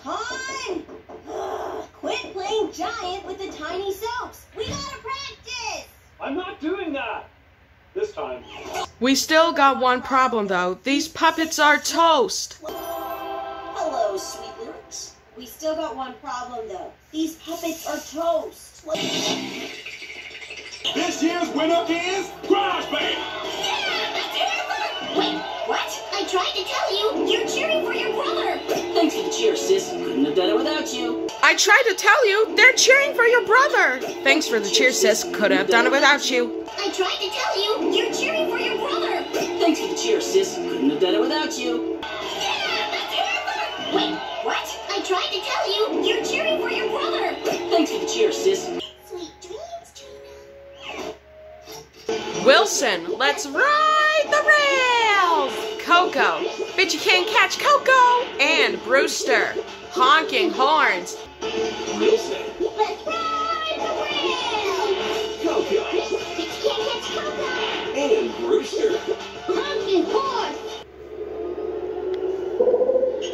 Con! Quit playing giant with the tiny soaps. We gotta practice. I'm not doing that. This time. We still got one problem, though. These puppets are toast. Hello, sweet lyrics. We still got one problem, though. These puppets are toast. This year's winner is Grojband. Wait, what? I tried to tell you. You're cheering for your brother. Thanks for the cheer, sis. Couldn't have done it without you. I tried to tell you, they're cheering for your brother. Thanks for the cheer, sis. Could have done it without you. I tried to tell you. You're cheering for your brother. Thanks for the cheer, sis. Couldn't have done it without you. Wait, what? I tried to tell you. You're cheering for your brother. Thanks for the cheer, sis. Sweet dreams, Trina. Wilson, let's ride the rails! Coco, bet you can't catch Coco! And Brewster, honking horns. Wilson. Let's ride the rails. Coco. Bet you can't catch Coco. And Brewster. Honking horn.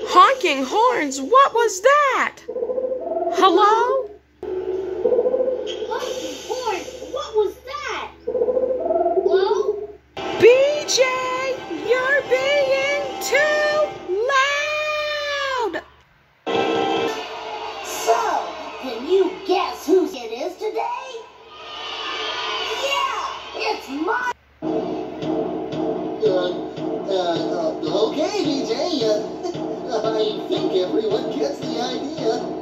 Honking horns? What was that? Hello? Honking horn. What was that? Hello? BJ, you're being too loud! So, can you guess whose it is today? Yeah, it's mine. Okay, BJ, I think everyone gets the idea.